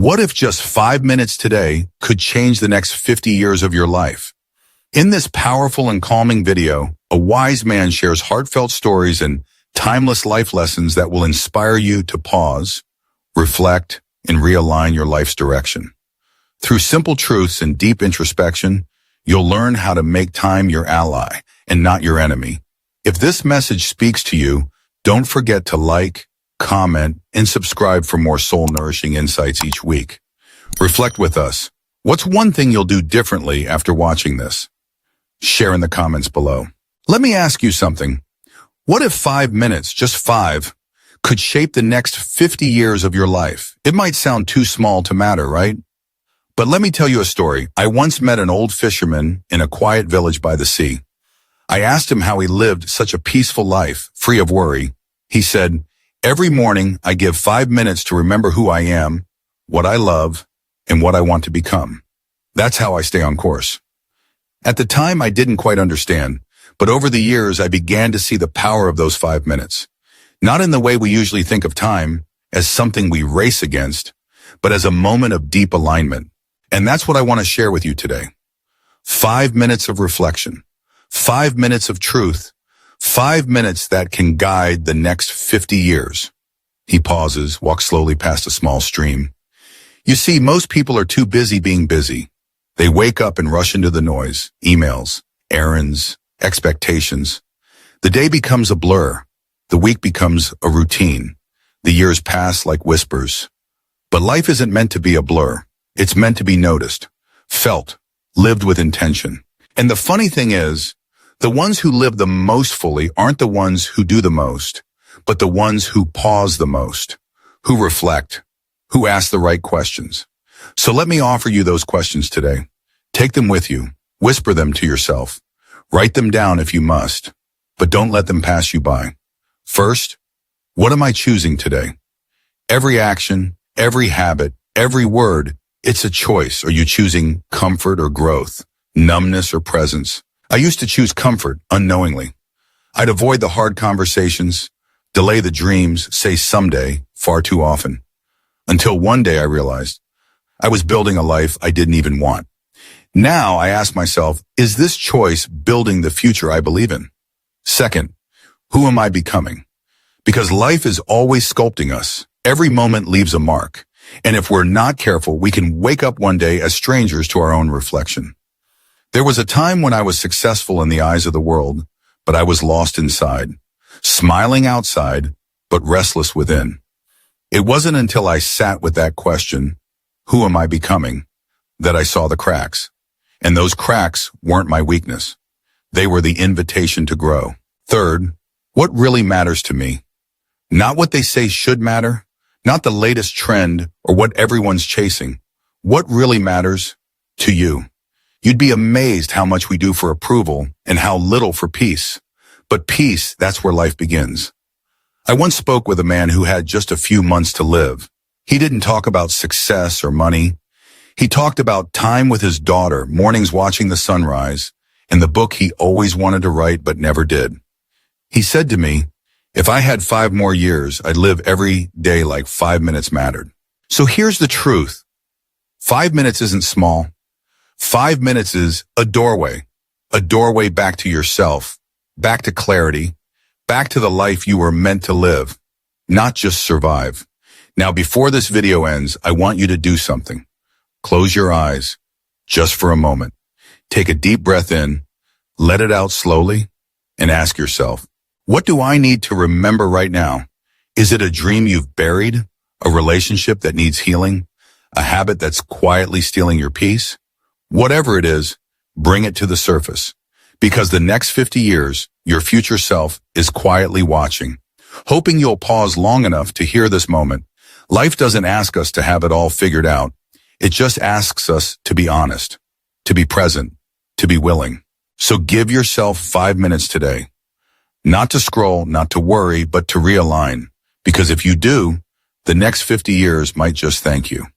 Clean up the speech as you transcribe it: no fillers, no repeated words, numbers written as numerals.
What if just 5 minutes today could change the next 50 years of your life? In this powerful and calming video, a wise man shares heartfelt stories and timeless life lessons that will inspire you to pause, reflect, and realign your life's direction. Through simple truths and deep introspection, you'll learn how to make time your ally and not your enemy. If this message speaks to you, don't forget to like, comment, and subscribe for more soul-nourishing insights each week. Reflect with us. What's one thing you'll do differently after watching this? Share in the comments below. Let me ask you something. What if 5 minutes, just 5, could shape the next 50 years of your life? It might sound too small to matter, right? But let me tell you a story. I once met an old fisherman in a quiet village by the sea. I asked him how he lived such a peaceful life, free of worry. He said, "Every morning I give 5 minutes to remember who I am, what I love, and what I want to become. That's how I stay on course." At the time, I didn't quite understand, but over the years, I began to see the power of those 5 minutes. Not in the way we usually think of time, as something we race against, but as a moment of deep alignment. And that's what I want to share with you today. 5 minutes of reflection, 5 minutes of truth, 5 minutes that can guide the next 50 years. He pauses, walks slowly past a small stream. You see, most people are too busy being busy. They wake up and rush into the noise, emails, errands, expectations. The day becomes a blur. The week becomes a routine. The years pass like whispers. But life isn't meant to be a blur. It's meant to be noticed, felt, lived with intention. And the funny thing is, the ones who live the most fully aren't the ones who do the most, but the ones who pause the most, who reflect, who ask the right questions. So let me offer you those questions today. Take them with you. Whisper them to yourself. Write them down if you must, but don't let them pass you by. First, what am I choosing today? Every action, every habit, every word, it's a choice. Are you choosing comfort or growth, numbness or presence? I used to choose comfort unknowingly. I'd avoid the hard conversations, delay the dreams, say someday far too often. Until one day I realized I was building a life I didn't even want. Now I ask myself, is this choice building the future I believe in? Second, who am I becoming? Because life is always sculpting us. Every moment leaves a mark. And if we're not careful, we can wake up one day as strangers to our own reflection. There was a time when I was successful in the eyes of the world, but I was lost inside, smiling outside, but restless within. It wasn't until I sat with that question, who am I becoming, that I saw the cracks. And those cracks weren't my weakness. They were the invitation to grow. Third, what really matters to me? Not what they say should matter, not the latest trend or what everyone's chasing. What really matters to you? You'd be amazed how much we do for approval and how little for peace. But peace, that's where life begins. I once spoke with a man who had just a few months to live. He didn't talk about success or money. He talked about time with his daughter, mornings watching the sunrise, and the book he always wanted to write but never did. He said to me, if I had 5 more years, I'd live every day like 5 minutes mattered. So here's the truth. 5 minutes isn't small. 5 minutes is a doorway back to yourself, back to clarity, back to the life you were meant to live, not just survive. Now, before this video ends, I want you to do something. Close your eyes, just for a moment. Take a deep breath in, let it out slowly, and ask yourself, what do I need to remember right now? Is it a dream you've buried? A relationship that needs healing? A habit that's quietly stealing your peace? Whatever it is, bring it to the surface. Because the next 50 years, your future self is quietly watching, hoping you'll pause long enough to hear this moment. Life doesn't ask us to have it all figured out. It just asks us to be honest, to be present, to be willing. So give yourself 5 minutes today. Not to scroll, not to worry, but to realign. Because if you do, the next 50 years might just thank you.